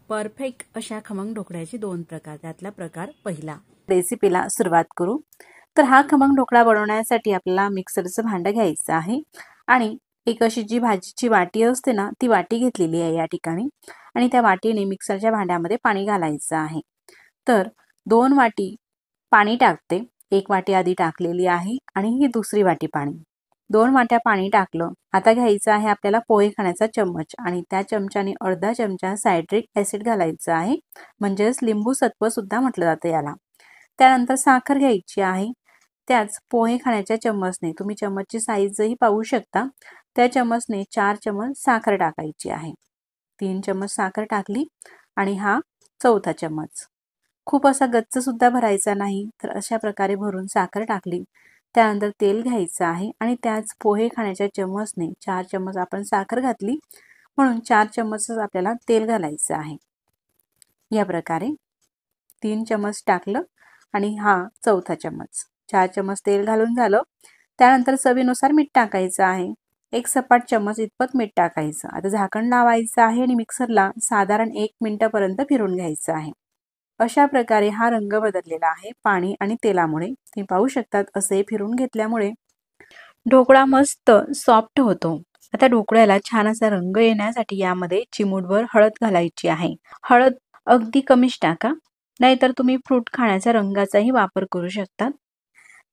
Perfect अशा खमंग ढोकळ्याचे दोन प्रकार, त्यातला प्रकार पहिला। रेसिपीला सुरुवात करू। तर हा खमंग ढोकळा बनवण्यासाठी आपल्याला मिक्सरचं भांडं घ्यायचं आहे आणि एक अशी जी भाजीची वाटी असते ना, ती वाटी घेतलेली आहे या ठिकाणी आणि त्या वाटीने मिक्सरच्या भांड्यामध्ये पाणी घालायचं आहे। तर 2 वाटी पाणी टाकते। एक वाटी आधी टाकलेली आहे आणि ही दुसरी वाटी पाणी। 2 वाट्या पाणी टाकलं। आता घ्यायचं आहे आपल्याला पोहे खाण्याचा चम्मच आणि त्या चमच्याने अर्धा चमचा सायट्रिक ॲसिड घालायचं आहे, म्हणजेच लिंबू सत्व सुद्धा म्हटलं जातं याला। त्यानंतर साखर घ्यायची आहे। त्याच पोहे खाण्याच्या चम्मचने, तुम्ही चम्मचची साईजही पाहू शकता, त्या चम्मचने 4 चम्मच साखर टाकायची आहे। 3 चम्मच साखर टाकली आणि हा चौथा चम्मच। खूप असा गच्च सुद्धा भरायचा नाही, तर अशा प्रकारे भरून साखर टाकली। त्यानंतर तेल घ्यायचं आहे आणि त्याच पोहे खाण्याच्या चम्मचने 4 चम्मच आपण साखर घातली म्हणून 4 चम्मचच आपल्याला तेल घालायचं आहे। या प्रकारे 3 चम्मच टाकलं आणि हा चौथा चम्मच। 4 चम्मच तेल घालून झालं। त्यानंतर चवीनुसार मीठ टाकायचं आहे। एक सपाट चम्मच इतपत मीठ टाकायचं। आता झाकण लावायचं आहे आणि मिक्सरला साधारण 1 मिनिटापर्यंत फिरवून घ्यायचं आहे। अशा प्रकारे हा रंग बदललेला आहे पाणी आणि तेलामुळे, तुम्ही पाहू शकतात। असे फिरून घेतल्यामुळे ढोकळा मस्त सॉफ्ट होतो। आता ढोकळ्याला छान असा रंग येण्यासाठी यामध्ये चिमूटभर हळद घालायची आहे। हळद अगदी कमीच टाका, नाहीतर तुम्ही फ्रूट खाण्याच्या रंगाचाही वापर करू शकता।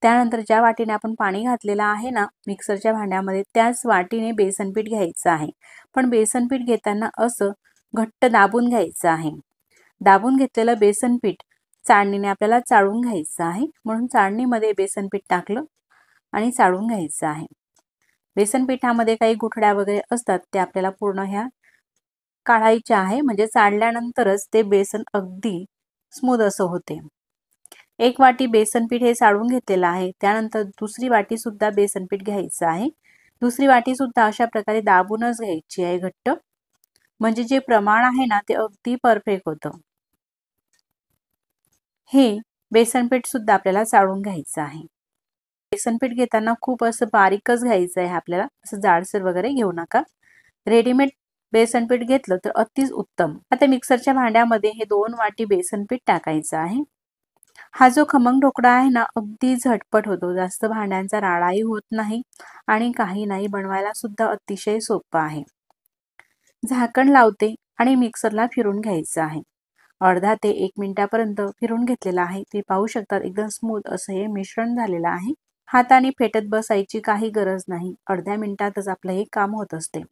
त्यानंतर ज्या वाटीने आपण पाणी घातलेलं आहे ना मिक्सरच्या भांड्यामध्ये, त्याच वाटीने बेसन पीठ घ्यायचं आहे। पण बेसन पीठ घेताना असं घट्ट दाबून घ्यायचं आहे। दाबून घेतलेलं बेसन पीठ चाळणीने आपल्याला चाळून घ्यायचं आहे, म्हणून चाळणीमध्ये बेसन पीठ टाकलं आणि चाळून घ्यायचं आहे। बेसन पिठामध्ये काही गुठळ्या वगैरे असतात, ते आपल्याला पूर्ण ह्या काढायच्या आहे, म्हणजे चाळल्यानंतरच ते बेसन अगदी स्मूथ असं होते। एक वाटी बेसन पीठ हे चाळून घेतलेलं आहे। त्यानंतर दुसरी वाटी सुद्धा बेसन पीठ घ्यायचं आहे। दुसरी वाटी सुद्धा अशा प्रकारे दाबूनच घ्यायची आहे घट्ट, म्हणजे जे प्रमाण आहे ना ते अगदी परफेक्ट होतं। हे बेसन पीठ सुद्धा आपल्याला चाळून घ्यायचं आहे। बेसन पीठ घेताना खूप असं बारीकच घ्यायचं आहे आपल्याला, असं जाडसर वगैरे घेऊ नका। रेडीमेड बेसन पीठ घेतलं तर अतिच उत्तम। आता मिक्सरच्या भांड्यामध्ये हे 2 वाटी बेसन पीठ टाकायचं आहे। हा जो खमंग ढोकळा आहे ना अगदी झटपट होतो, जास्त भांड्यांचा राडाही होत नाही आणि काही नाही, बनवायला सुद्धा अतिशय सोपं आहे। झाकण लावते आणि मिक्सरला फिरून घ्यायचं आहे। अर्धा ते 1 मिनिटापर्यंत फिरून घेतलेला आहे। ते पाहू शकतात एकदम स्मूथ असं हे मिश्रण झालेलं आहे। हाताने फेटत बसायची काही गरज नाही, अर्ध्या मिनिटातच आपलं हे काम होत असते।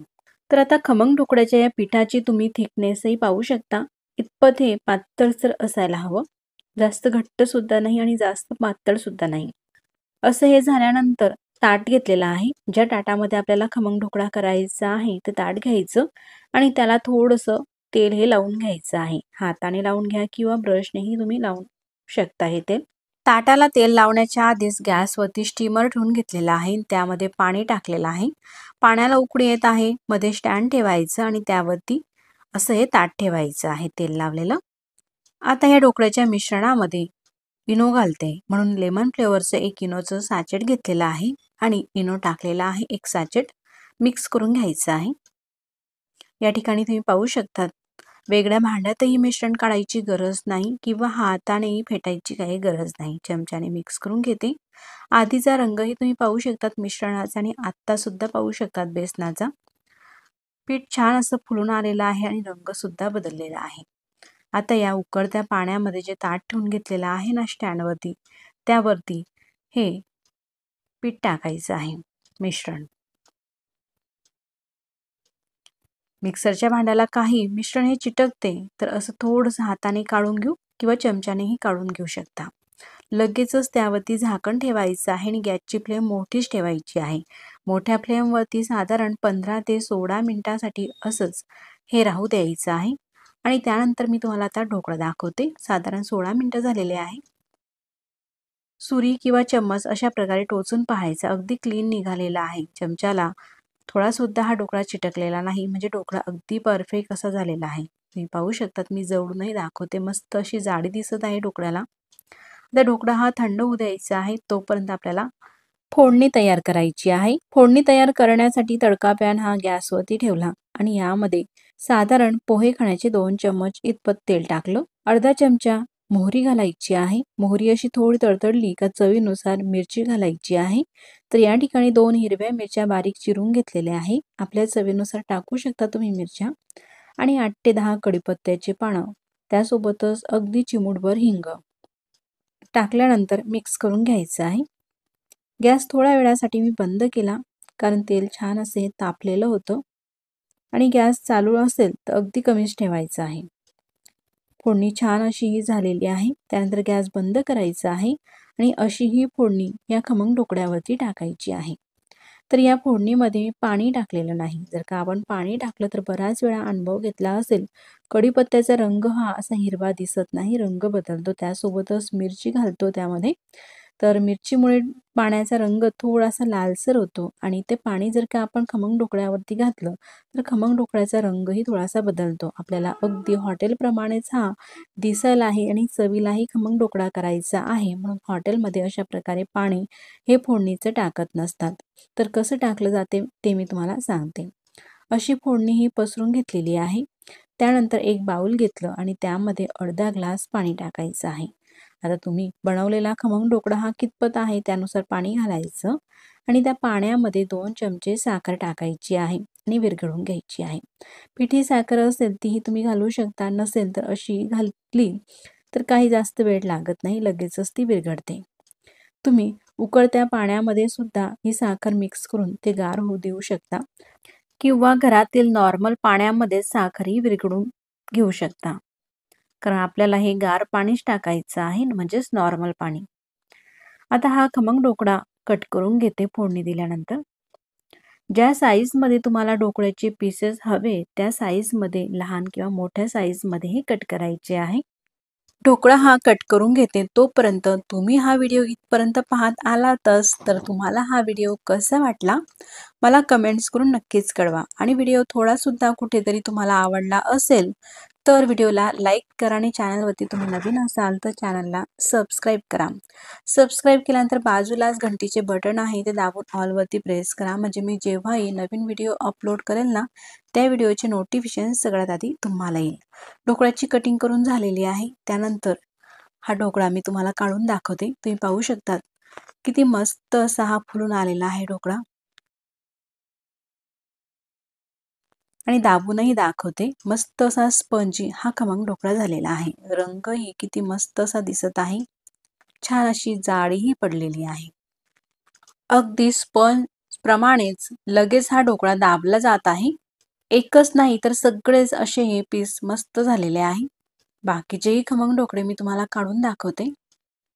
तर आता खमंग ढोकळ्याच्या या पिठाची तुम्ही थिकनेसही पाहू शकता। इतपत हे पातळसर असायला हवं, जास्त घट्ट सुद्धा नाही आणि जास्त पातळ सुद्धा नाही। असं हे झाल्यानंतर ताट घेतलेलं आहे। ज्या ताटामध्ये आपल्याला खमंग ढोकळा करायचा आहे ते ताट घ्यायचं आणि त्याला थोडंसं तेल हे लावून घ्यायचं आहे। हाताने लावून घ्या किंवा ब्रशनेही तुम्ही लावू शकता हे तेल। ताटाला तेल लावण्याच्या आधीच गॅसवरती स्टीमर ठेवून घेतलेला आहे, त्यामध्ये पाणी टाकलेलं आहे। पाण्याला उकळी येत आहे, मध्ये स्टँड ठेवायचं आणि त्यावरती असं हे ताट ठेवायचं आहे तेल लावलेलं। आता या ढोकळ्याच्या मिश्रणामध्ये इनो घालते, म्हणून लेमन फ्लेवरचं 1 इनोचं सॅचेट घेतलेलं आहे आणि इनो टाकलेला आहे 1 सॅचेट। मिक्स करून घ्यायचं आहे। या ठिकाणी तुम्ही पाहू शकता, वेगळ्या भांड्यातही मिश्रण काढायची गरज नाही किंवा हातानेही फेटायची काही गरज नाही, चमच्याने मिक्स करून घेते। आधीचा रंगही तुम्ही पाहू शकतात मिश्रणाचा आणि आत्ता सुद्धा पाहू शकतात बेसनाचा। पीठ छान असं फुलून आलेलं आहे आणि रंग सुद्धा बदललेला आहे। आता या उकळत्या पाण्यामध्ये जे ताट ठेवून घेतलेलं आहे ना स्टँडवरती, त्यावरती हे पीठ टाकायचं आहे मिश्रण। मिक्सरच्या भांड्याला काही मिश्रण हे चिटकते, तर असं थोडंसं हाताने काढून घेऊ किंवा चमच्यानेही काढून घेऊ शकता। लगेचच त्यावरती झाकण ठेवायचं आहे आणि गॅसची फ्लेम मोठीच ठेवायची आहे। मोठ्या फ्लेमवरती साधारण 15 ते 16 मिनिटांसाठी असंच हे राहू द्यायचं आहे आणि त्यानंतर मी तुम्हाला आता ढोकळा दाखवते। साधारण 16 मिनिटं झालेले आहे। सुरी किंवा चम्मच अशा प्रकारे टोचून पाहायचं, अगदी क्लीन निघालेला आहे। चमच्याला थोडा सुद्धा हा ढोकळा चिटकलेला नाही, म्हणजे ढोकळा अगदी परफेक्ट असा झालेला आहे। तुम्ही पाहू शकतात, मी जवळूनही दाखवते, मस्त अशी जाडी दिसत आहे ढोकळ्याला। आता ढोकळा हा थंड होऊ द्यायचा आहे, तोपर्यंत आपल्याला फोडणी तयार करायची आहे। फोडणी तयार करण्यासाठी तडका पॅन हा गॅसवरती ठेवला आणि यामध्ये साधारण पोहे खाण्याचे 2 चम्मच इतपत तेल टाकलं. अर्धा चमचा मोहरी घालायची आहे. मोहरी अशी थोडी तडतडली का चवीनुसार मिरची घालायची आहे. तर या ठिकाणी 2 हिरव्या मिरच्या बारीक चिरून घेतलेल्या आहे. आपल्या चवीनुसार टाकू शकता तुम्ही मिरच्या. आणि 8 ते 10 कढीपत्त्याची पानं, त्यासोबतच अगदी चिमूटभर हिंग टाकल्यानंतर मिक्स करून घ्यायचं आहे. गॅस थोड्या वेळासाठी मी बंद केला, कारण तेल छान असे तापलेलं होतं. आणि गॅस चालू असेल तर अगदी कमीच ठेवायचा आहे. फोडणी छान अशी ही झालेली आहे. त्यानंतर गॅस बंद करायचा आहे आणि अशी ही फोडणी या खमंग ढोकळ्यावरती टाकायची आहे. तर या फोडणीमध्ये पाणी टाकलेलं नाही. जर का आपण पाणी टाकलं तर बराच वेळा अनुभव घेतला असेल, कढीपत्त्याचा रंग हा असा हिरवा दिसत नाही, रंग बदलतो. त्यासोबतच मिरची घालतो त्यामध्ये, तर मिरचीमुळे पाण्याचा रंग थोडासा लालसर होतो आणि ते पाणी जर का आपण खमंग ढोकळ्यावरती घातलं तर खमंग ढोकळ्याचा रंगही थोडासा बदलतो. आपल्याला अगदी हॉटेलप्रमाणेच हा दिसायलाही आणि चवीलाही खमंग ढोकळा करायचा आहे, म्हणून हॉटेलमध्ये अशा प्रकारे पाणी हे फोडणीचं टाकत नसतात. तर कसं टाकलं जाते ते मी तुम्हाला सांगते. अशी फोडणी ही पसरून घेतलेली आहे. त्यानंतर एक बाउल घेतलं आणि त्यामध्ये अर्धा ग्लास पाणी टाकायचं आहे. आता तुम्ही बनवलेला खमंग ढोकळा हा कितपत आहे त्यानुसार पाणी घालायचं आणि त्या पाण्यामध्ये 2 चमचे साखर टाकायची आहे आणि विरघळून घ्यायची आहे. पिठी साखर असेल तीही तुम्ही घालू शकता, नसेल तर अशी घातली तर काही जास्त वेळ लागत नाही, लगेचच ती विरघळते. तुम्ही उकळत्या पाण्यामध्ये सुद्धा ही साखर मिक्स करून ते गार होऊ देऊ शकता किंवा घरातील नॉर्मल पाण्यामध्ये साखरही विरघळून घेऊ शकता. कारण आपल्याला हे गार पाणीच टाकायचं आहे, म्हणजेच नॉर्मल पाणी. आता हा खमंग ढोकळा कट करून घेते फोडणी दिल्यानंतर. ज्या साईजमध्ये तुम्हाला ढोकळ्याचे पीसेस हवे त्या साईजमध्ये लहान किंवा मोठ्या साईजमध्येही कट करायचे आहे. ढोकळा हा कट करून घेते तोपर्यंत तुम्ही हा व्हिडिओ इथपर्यंत पाहत आलातच तर तुम्हाला हा व्हिडिओ कसा वाटला मला कमेंट्स करून नक्कीच कळवा. आणि व्हिडिओ थोडासुद्धा कुठेतरी तुम्हाला आवडला असेल तर व्हिडिओला लाईक करा आणि चॅनलवरती तुम्ही नवीन असाल तर चॅनलला सबस्क्राईब करा. सबस्क्राईब केल्यानंतर बाजूलाच घंटीचे बटन आहे ते दाबून ऑलवरती प्रेस करा, म्हणजे मी जेव्हाही नवीन व्हिडिओ अपलोड करेल ना त्या व्हिडिओचे नोटिफिकेशन सगळ्यात आधी तुम्हाला येईल. ढोकळ्याची कटिंग करून झालेली आहे. त्यानंतर हा ढोकळा मी तुम्हाला काढून दाखवते. तुम्ही पाहू शकता किती मस्त असा हा फुलून आलेला आहे ढोकळा. आणि दाबूनही दाखवते. मस्त असा स्पंजी हा खमंग ढोकळा झालेला आहे. रंगही किती मस्त असा दिसत आहे. छान अशी जाळीही पडलेली आहे. अगदी स्पंज प्रमाणेच लगेच हा ढोकळा दाबला जात आहे. एकच नाही तर सगळेच असे हे पीस मस्त झालेले आहे. बाकीचेही खमंग ढोकळे मी तुम्हाला काढून दाखवते.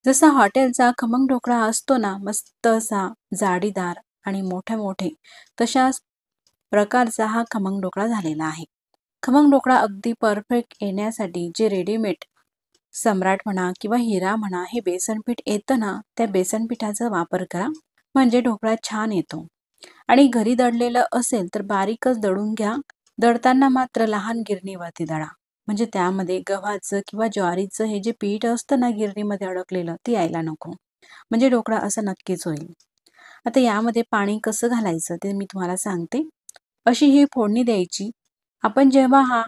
जसा हॉटेलचा खमंग ढोकळा असतो ना, मस्त असा जाडीदार आणि मोठे मोठे, तशाच प्रकारचा हा खमंग ढोकळा झालेला आहे. खमंग ढोकळा अगदी परफेक्ट येण्यासाठी जे रेडीमेड सम्राट म्हणा किंवा हिरा म्हणा हे बेसन पीठ येतं ना, त्या बेसन पिठाचा वापर करा, म्हणजे ढोकळा छान येतो. आणि घरी दळलेलं असेल तर बारीकच दळून घ्या. दळताना मात्र लहान गिरणीवरती दळा, म्हणजे त्यामध्ये गव्हाचं किंवा ज्वारीचं हे जे पीठ असतं ना गिरणीमध्ये अडकलेलं ते यायला नको, म्हणजे ढोकळा असं नक्कीच होईल. आता यामध्ये पाणी कसं घालायचं ते मी तुम्हाला सांगते. अशी ही फोडणी द्यायची. आपण जेव्हा हा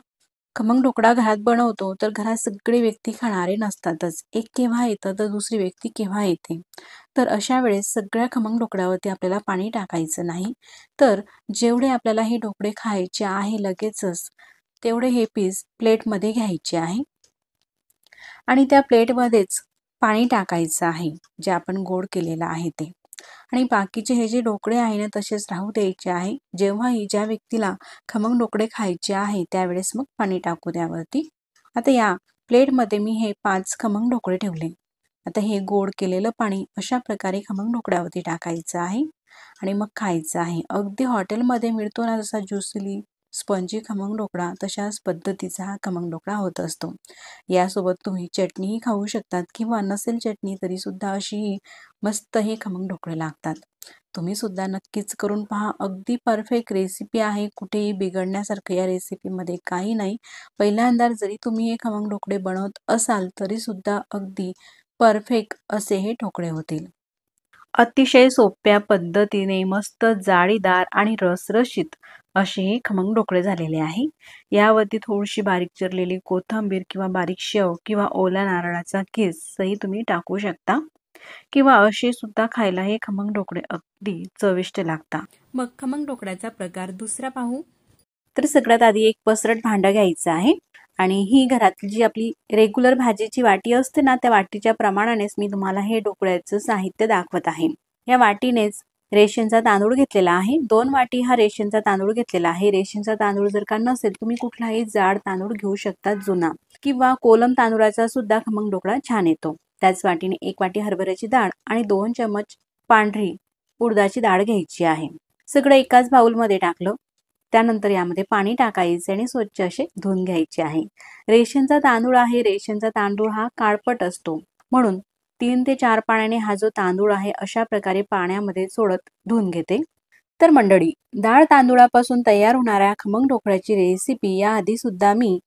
खमंग ढोकळा घरात बनवतो तर घरात सगळे व्यक्ती खाणारे नसतातच. एक केव्हा येतं तर दुसरी व्यक्ती केव्हा येते. तर अशा वेळेस सगळ्या खमंग ढोकळ्यावरती आपल्याला पाणी टाकायचं नाही. तर जेवढे आपल्याला हे ढोकळे खायचे आहे लगेचच तेवढे हे पीस प्लेटमध्ये घ्यायचे आहे आणि त्या प्लेटमध्येच पाणी टाकायचं आहे जे आपण गोड केलेलं आहे ते. आणि बाकीचे हे जे ढोकळे आहे ना तसेच राहू द्यायचे आहे. जेव्हाही ज्या व्यक्तीला खमंग ढोकळे खायचे आहे त्यावेळेस मग पाणी टाकू द्यावरती. आता या प्लेटमध्ये मी हे 5 खमंग ढोकळे ठेवले. आता हे गोड केलेलं पाणी अशा प्रकारे खमंग ढोकळ्यावरती टाकायचं आहे आणि मग खायचं आहे. अगदी हॉटेलमध्ये मिळतो ना जसा ज्युसिली स्पंजी खमंग ढोकळा तशाच पद्धतीचा हा खमंग ढोकळा होत असतो. यासोबत तुम्ही चटणीही खाऊ शकतात किंवा नसेल चटणी तरी सुद्धा अशी मस्त हे खमंग ढोकळे लागतात. तुम्ही सुद्धा नक्कीच करून पहा. अगदी परफेक्ट रेसिपी आहे. कुठेही बिघडण्यासारखं या रेसिपीमध्ये काही नाही. पहिल्यांदा जरी तुम्ही हे खमंग ढोकळे बनवत असाल तरी सुद्धा अगदी परफेक्ट असे हे ढोकळे होतील. अतिशय सोप्या पद्धतीने मस्त जाळीदार आणि रसरशीत असे हे खमंग ढोकळे झालेले आहे. यावरती थोडीशी बारीक चिरलेली कोथिंबीर किंवा बारीक शेव किंवा ओला नारळाचा किसही तुम्ही टाकू शकता किंवा असे सुद्धा खायला हे खमंग ढोकळे अगदी चविष्ट लागतात. मग खमंग ढोकळ्याचा प्रकार दुसरा पाहू. तर सगळ्यात आधी एक पसरट भांडं घ्यायचं आहे आणि ही घरातली जी आपली रेग्युलर भाजीची वाटी असते ना, त्या वाटीच्या प्रमाणानेच मी तुम्हाला हे ढोकळ्याचं साहित्य दाखवत आहे. या वाटीनेच रेशनचा तांदूळ घेतलेला आहे. 2 वाटी हा रेशनचा तांदूळ घेतलेला आहे. रेशनचा तांदूळ जर का नसेल तुम्ही कुठलाही जाड तांदूळ घेऊ शकता, जुना किंवा कोलम तांदूळाचा सुद्धा खमंग ढोकळा छान येतो. त्याच वाटीने 1 वाटी हरभऱ्याची डाळ आणि 2 चमच पांढरी उडदाची डाळ घ्यायची आहे. सगळं एकाच बाउलमध्ये टाकलं. त्यानंतर यामध्ये पाणी टाकायचे आणि स्वच्छ असे धुवून घ्यायचे आहे. रेशनचा तांदूळ आहे. रेशनचा तांदूळ हा काळपट असतो, म्हणून 3 ते 4 पाण्याने हा जो तांदूळ आहे अशा प्रकारे पाण्यामध्ये सोडत धुवून घेते. तर मंडळी, डाळ तांदूळापासून तयार होणाऱ्या खमंग ढोकळ्याची रेसिपी याआधी सुद्धा मी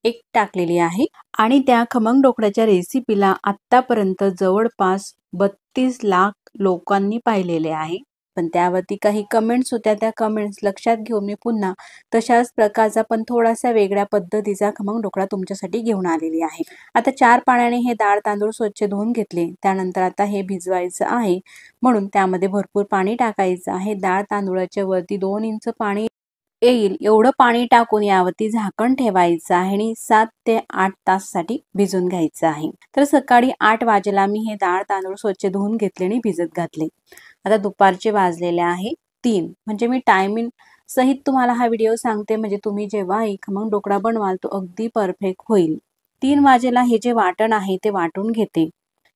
एक टाकलेली आहे आणि त्या खमंग ढोकळ्याच्या रेसिपीला आतापर्यंत जवळपास 32 लाख लोकांनी पाहिलेले आहे. पण त्यावरती काही कमेंट्स होत्या. त्या कमेंट्स लक्षात घेऊन मी पुन्हा तशाच प्रकारचा पण थोडासा वेगळ्या पद्धतीचा खमंग ढोकळा तुमच्यासाठी घेऊन आलेली आहे. आता 4 पाण्याने हे डाळ तांदूळ स्वच्छ धुवून घेतले. त्यानंतर आता हे भिजवायचं आहे, म्हणून त्यामध्ये भरपूर पाणी टाकायचं आहे. डाळ तांदूळाच्या वरती 2 इंच पाणी येईल एवढं पाणी टाकून यावरती झाकण ठेवायचं आहे आणि 7 ते 8 तासासाठी भिजून घ्यायचं आहे. तर सकाळी 8 वाजेला मी हे डाळ तांदूळ स्वच्छ धुवून घेतले आणि भिजत घातले. आता दुपारचे वाजलेले आहे 3, म्हणजे मी टायमिंग सहित तुम्हाला हा व्हिडिओ सांगते, म्हणजे तुम्ही जेव्हाही खमंग ढोकळा बनवाल तो अगदी परफेक्ट होईल. 3 वाजेला हे जे वाटण आहे ते वाटून घेते.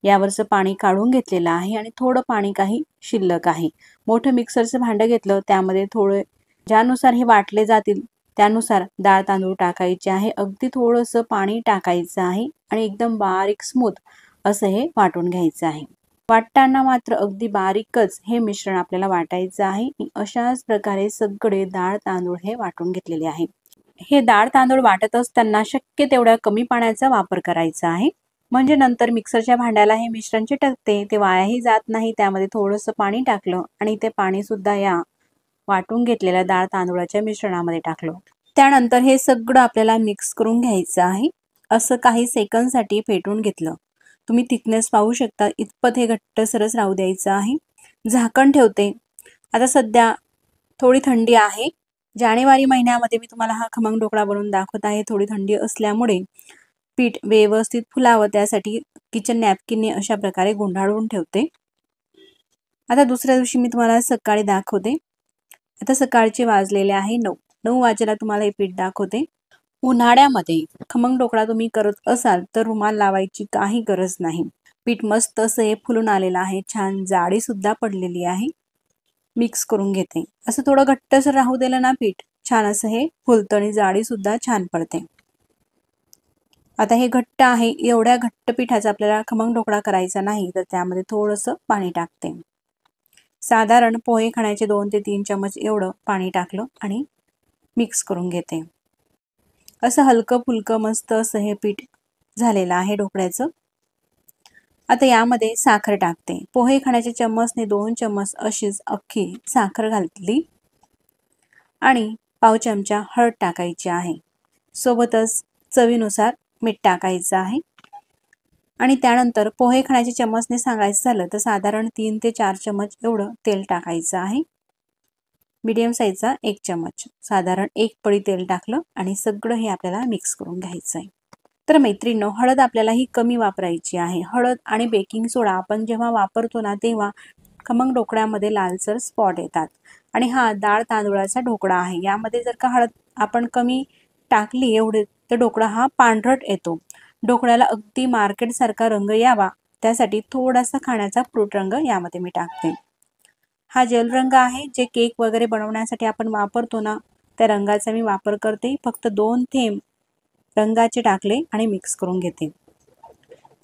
यावरचं पाणी काढून घेतलेलं आहे आणि थोडं पाणी काही शिल्लक आहे. मोठं मिक्सरचं भांडं घेतलं, त्यामध्ये थोडं ज्यानुसार हे वाटले जातील त्यानुसार डाळ तांदूळ टाकायचे आहे. अगदी थोडंसं पाणी टाकायचं आहे आणि एकदम बारीक स्मूथ असं हे वाटून घ्यायचं आहे. वाटताना मात्र अगदी बारीकच हे मिश्रण आपल्याला वाटायचं आहे. अशाच प्रकारे सगळे डाळ तांदूळ हे वाटून घेतलेले आहे. हे डाळ तांदूळ वाटत असताना शक्य तेवढ्या कमी पाण्याचा वापर करायचा आहे, म्हणजे नंतर मिक्सरच्या भांड्याला हे मिश्रण चिटकते, ते वायाही जात नाही. त्यामध्ये थोडंसं पाणी टाकलं आणि ते पाणी सुद्धा या वाटून घेतलेल्या डाळ तांदूळाच्या मिश्रणामध्ये टाकलं. त्यानंतर हे सगळं आपल्याला मिक्स करून घ्यायचं आहे. असं काही सेकंदसाठी फेटून घेतलं. तुम्ही थिकनेस पाहू शकता. इतपत हे घट्ट सरस राहू द्यायचं आहे. झाकण ठेवते. आता सध्या थोडी थंडी आहे. जानेवारी महिन्यामध्ये मी तुम्हाला हा खमंग ढोकळा बनवून दाखवत आहे. थोडी थंडी असल्यामुळे पीठ व्यवस्थित फुलावं त्यासाठी किचन नॅपकिनने अशा प्रकारे गुंडाळून ठेवते. आता दुसऱ्या दिवशी मी तुम्हाला सकाळी दाखवते. आता सकाळचे वाजलेले आहे 9. 9 वाजेला तुम्हाला हे पीठ दाखवते. उन्हाळ्यामध्ये खमंग ढोकळा तुम्ही करत असाल तर रुमाल लावायची काही गरज नाही. पीठ मस्त असं हे फुलून आलेलं आहे. छान जाडी सुद्धा पडलेली आहे. मिक्स करून घेते. असं थोडं घट्टसर राहू दिलं ना पीठ, छान असं हे फुलतं आणि जाडी सुद्धा छान पडते. आता हे घट्ट आहे. एवढ्या घट्ट पिठाचा आपल्याला खमंग ढोकळा करायचा नाही, तर त्यामध्ये थोडंसं पाणी टाकते. साधारण पोहे खाण्याचे 2 ते 3 चमच एवढं पाणी टाकलं आणि मिक्स करून घेते. असं हलकं फुलकं मस्त असं हे पीठ झालेलं आहे ढोकळ्याचं. आता यामध्ये साखर टाकते. पोहे खाण्याच्या चम्मचने 2 चम्मच अशीच अख्खी साखर घातली आणि पाव चमचा हळद टाकायची आहे. सोबतच चवीनुसार मीठ टाकायचं आहे आणि त्यानंतर पोहे खाण्याच्या चम्मचने सांगायचं झालं तर साधारण 3 ते 4 चमच एवढं तेल टाकायचं आहे. मीडियम साईजचा 1 चमच, साधारण 1 पळी तेल टाकलं आणि सगळं हे आपल्याला मिक्स करून घ्यायचं आहे. तर मैत्रिणींनो, हळद आपल्याला ही कमी वापरायची आहे. हळद आणि बेकिंग सोडा आपण जेव्हा वापरतो ना, तेव्हा खमंग ढोकळ्यामध्ये लालसर स्पॉट येतात आणि हा डाळ तांदूळाचा ढोकळा आहे. यामध्ये जर का हळद आपण कमी टाकली एवढे, तर ढोकळा हा पांढरट येतो. ढोकळ्याला अगदी मार्केटसारखा रंग यावा त्यासाठी थोडासा खाण्याचा फ्रूट रंग यामध्ये मी टाकते. हा जेल रंग आहे, जे केक वगैरे बनवण्यासाठी आपण वापरतो ना, त्या रंगाचा मी वापर करते. फक्त 2 थेंब रंगाचे टाकले आणि मिक्स करून घेते.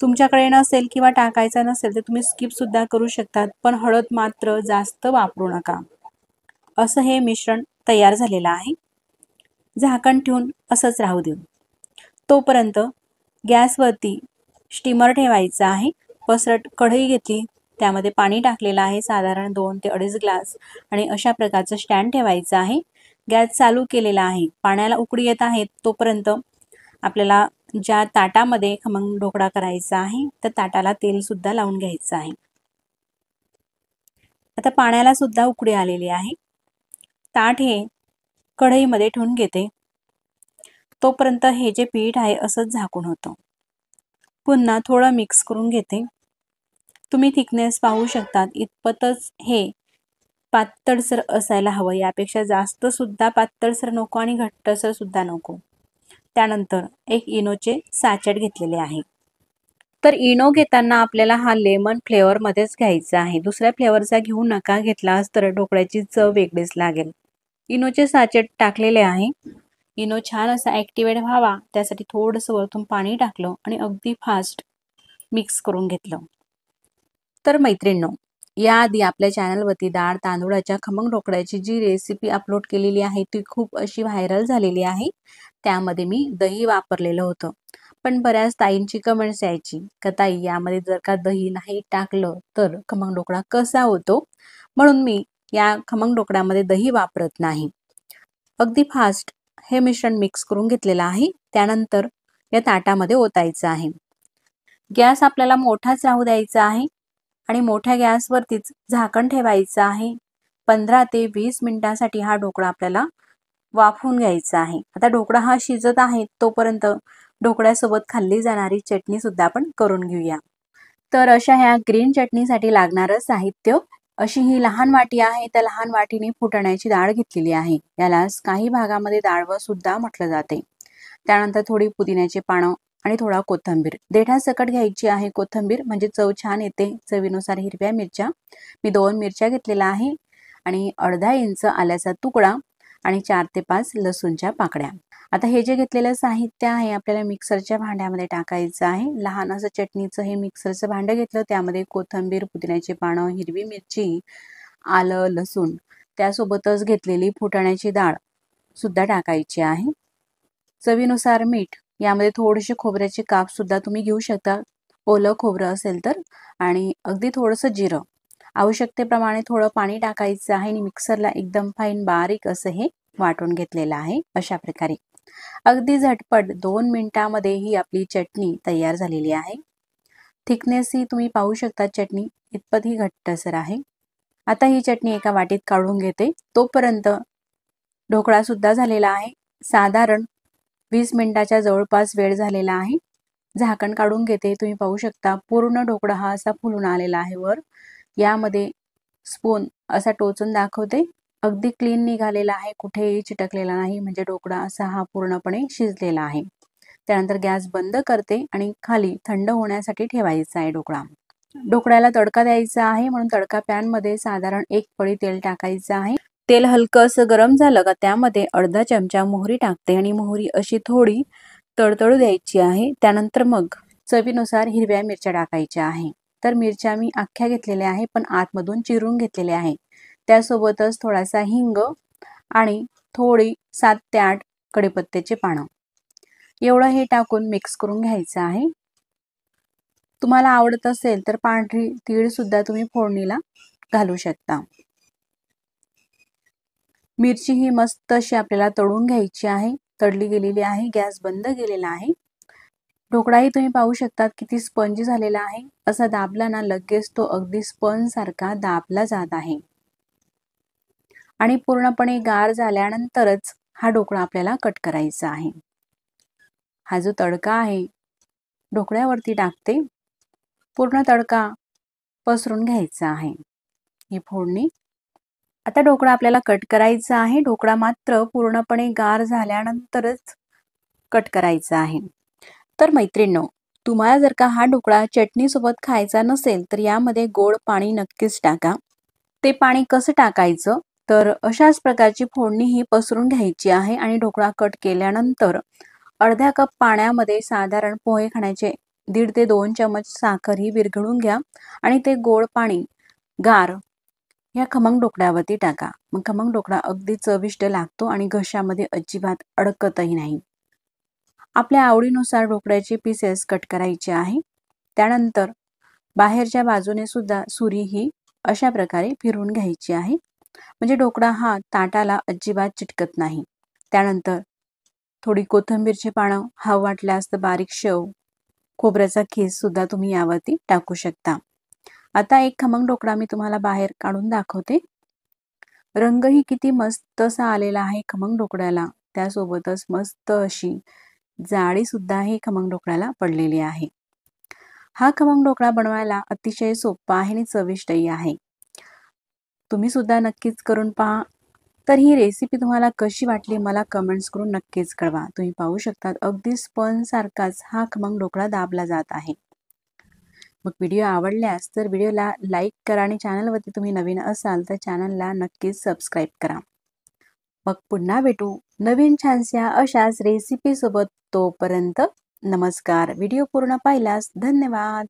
तुमच्याकडे नसेल किंवा टाकायचा नसेल तर तुम्ही स्किप सुद्धा करू शकतात, पण हळद मात्र जास्त वापरू नका. असं हे मिश्रण तयार झालेलं आहे. झाकण ठेवून असंच राहू देऊ. तोपर्यंत गॅसवरती स्टीमर ठेवायचा आहे. पसरट कढई घेतली, त्यामध्ये पाणी टाकलेलं आहे साधारण 2 ते 2.5 ग्लास आणि अशा प्रकारचं स्टँड ठेवायचं आहे. गॅस चालू केलेला आहे. पाण्याला उकळी येत आहे तोपर्यंत आपल्याला ज्या ताटामध्ये खमंग ढोकळा करायचा आहे त्या ताटाला तेल सुद्धा लावून घ्यायचं आहे. आता पाण्याला सुद्धा उकळी आलेली आहे. ताट हे कढईमध्ये ठेवून घेते. तोपर्यंत हे जे पीठ आहे असंच झाकून होतं. पुन्हा थोडं मिक्स करून घेते. तुम्ही थिकनेस पाहू शकतात. इतपतच हे पातळसर असायला हवं. यापेक्षा जास्त सुद्धा पातळसर नको आणि घट्टसर सुद्धा नको. त्यानंतर एक इनोचे सॅचेट घेतलेले आहे. तर इनो घेताना आपल्याला हा लेमन फ्लेवरमध्येच घ्यायचा आहे. दुसऱ्या फ्लेवरचा घेऊ नका. घेतलास तर ढोकळ्याची चव वेगळीच लागेल. इनोचे सॅचेट टाकलेले आहे. इनो छान असा ॲक्टिवेट व्हावा त्यासाठी थोडंसं वरतून पाणी टाकलं आणि अगदी फास्ट मिक्स करून घेतलं. तर मैत्रिणींनो, याआधी आपल्या चॅनलवरती डाळ तांदूळाच्या खमंग ढोकळ्याची जी रेसिपी अपलोड केलेली आहे ती खूप अशी व्हायरल झालेली आहे. त्यामध्ये मी दही वापरलेलं होतं. पण बऱ्याच ताईंची कमेंट्स यायची का ताई यामध्ये जर का दही नाही टाकलं तर खमंग ढोकळा कसा होतो, म्हणून मी या खमंग ढोकळ्यामध्ये दही वापरत नाही. अगदी फास्ट हे मिश्रण मिक्स करून घेतलेलं आहे. त्यानंतर या ताटामध्ये ओतायचं आहे. गॅस आपल्याला मोठाच राहू द्यायचा आहे आणि मोठ्या गॅसवरतीच झाकण ठेवायचं आहे. 15 ते 20 मिनिटांसाठी हा ढोकळा आपल्याला वाफवून घ्यायचा आहे. आता ढोकळा हा शिजत आहे तोपर्यंत ढोकळ्यासोबत खाल्ली जाणारी चटणी सुद्धा आपण करून घेऊया. तर अशा ह्या ग्रीन चटणीसाठी लागणारं साहित्य अशी ही लहान वाटी आहे. त्या लहान वाटीने फुटाण्याची डाळ घेतलेली आहे. यालाच काही भागामध्ये डाळवं सुद्धा म्हटलं जाते. त्यानंतर थोडी पुदिन्याची पानं आणि थोडा कोथिंबीर. देठासकट घ्यायची आहे कोथिंबीर म्हणजे चव छान येते. चवीनुसार हिरव्या मिरच्या. मी 2 मिरच्या घेतलेल्या आहे आणि अर्धा इंच आल्याचा तुकडा आणि 4 ते 5 लसूणच्या पाकळ्या. आता हे जे घेतलेलं साहित्य आहे आपल्याला मिक्सरच्या भांड्यामध्ये टाकायचं आहे. लहान असं चटणीचं हे मिक्सरचं भांडं घेतलं. त्यामध्ये कोथिंबीर, पुदिन्याची पानं, हिरवी मिरची, आलं, लसूण, त्यासोबतच घेतलेली फुटाण्याची डाळ सुद्धा टाकायची आहे. चवीनुसार मीठ. यामध्ये थोडेसे खोबऱ्याचे काप सुद्धा तुम्ही घेऊ शकता, ओलं खोबरं असेल तर, आणि अगदी थोडंसं जिरं. आवश्यकतेप्रमाणे थोडं पाणी टाकायचं आहे आणि मिक्सरला एकदम फाईन बारीक असं हे वाटून घेतलेलं आहे. अशा प्रकारे अगदी झटपट 2 मिनिटांमध्ये ही आपली चटणी तयार झालेली आहे. थिकनेस ही तुम्ही पाहू शकता. चटणी इतपत ही घट्टसर आहे. आता ही चटणी एका वाटीत काढून घेते. तोपर्यंत ढोकळा सुद्धा झालेला आहे. साधारण 20 मिनिटाच्या जवळपास वेळ झालेला आहे. झाकण काढून घेते. तुम्ही पाहू शकता पूर्ण ढोकळा हा असा फुलून आलेला आहे वर. यामध्ये स्पून असा टोचून दाखवते. अगदी क्लीन निघालेला आहे, कुठेही चिटकलेला नाही, म्हणजे ढोकळा असा हा पूर्णपणे शिजलेला आहे. त्यानंतर गॅस बंद करते आणि खाली थंड होण्यासाठी ठेवायचा आहे ढोकळा. ढोकळ्याला तडका द्यायचा आहे म्हणून तडका पॅनमध्ये साधारण 1 पळी तेल टाकायचं आहे. तेल हलकं असं गरम झालं का त्यामध्ये अर्धा चमचा मोहरी टाकते आणि मोहरी अशी थोडी तडतडू द्यायची आहे. त्यानंतर मग चवीनुसार हिरव्या मिरच्या टाकायच्या आहे. तर मिरच्या मी अख्ख्या घेतलेल्या आहे पण आतमधून चिरून घेतलेल्या आहे. त्यासोबतच थोडासा हिंग आणि थोडी 7 ते 8 कढीपत्त्याची पानं. एवढं हे टाकून मिक्स करून घ्यायचं आहे. तुम्हाला आवडत असेल तर पांढरी तीळ सुद्धा तुम्ही फोडणीला घालू शकता. मिरची ही मस्त अशी आपल्याला तळून घ्यायची आहे. तळली गेलेली आहे. गॅस बंद केलेला आहे. ढोकळाही तुम्ही पाहू शकता किती स्पंजी झालेला आहे. असा दाबला ना लगेच तो अगदी स्पंज सारखा दाबला जात आहे. आणि पूर्णपणे गार झाल्यानंतरच हा ढोकळा आपल्याला कट करायचा आहे. हा जो तडका आहे ढोकळ्यावरती टाकते. पूर्ण तडका पसरून घ्यायचा आहे. ही फोडणी. आता ढोकळा आपल्याला कट करायचा आहे. ढोकळा मात्र पूर्णपणे गार झाल्यानंतरच कट करायचा आहे. तर मैत्रिणींनो, तुम्हाला जर का हा ढोकळा चटणीसोबत खायचा नसेल तर यामध्ये गोड पाणी नक्कीच टाका. ते पाणी कसं टाकायचं तर अशाच प्रकारची फोडणी ही पसरून घ्यायची आहे आणि ढोकळा कट केल्यानंतर अर्धा कप पाण्यामध्ये साधारण पोहे खाण्याचे 1.5 ते 2 चमच साखर ही विरघळून घ्या आणि ते गोड पाणी गार या खमंग ढोकळ्यावरती टाका. मग खमंग ढोकळा अगदी चविष्ट लागतो आणि घशामध्ये अजिबात अडकतही नाही. आपल्या आवडीनुसार ढोकळ्याचे पीसेस कट करायचे आहे. त्यानंतर बाहेरच्या बाजूने सुद्धा सुरी ही अशा प्रकारे फिरवून घ्यायची आहे, म्हणजे ढोकळा हा ताटाला अजिबात चिटकत नाही. त्यानंतर थोडी कोथिंबीरची पानं, हवं वाटल्यास तर बारीक शेव, खोबऱ्याचा खीस सुद्धा तुम्ही यावरती टाकू शकता. आता एक खमंग ढोकळा मी तुम्हाला बाहेर काढून दाखवते. रंगही किती मस्त असा आलेला आहे खमंग ढोकळ्याला. त्यासोबतच मस्त अशी जाळी सुद्धा ही खमंग ढोकळ्याला पडलेली आहे. हा खमंग ढोकळा बनवायला अतिशय सोपा आहे आणि चविष्टही आहे. तुम्ही सुद्धा नक्कीच करून पहा. तर ही रेसिपी तुम्हाला कशी वाटली मला कमेंट्स करून नक्कीच कळवा. तुम्ही पाहू शकता अगदी स्पंजसारखाच हा खमंग ढोकळा दाबला जात आहे. मग व्हिडिओ आवडल्यास तर व्हिडिओला लाईक करा आणि चॅनलवरती तुम्ही नवीन असाल तर चॅनलला नक्कीच सबस्क्राईब करा. मग पुन्हा भेटू नवीन छानशा अशाच रेसिपीसोबत. तोपर्यंत नमस्कार. व्हिडिओ पूर्ण पाहिल्यास धन्यवाद.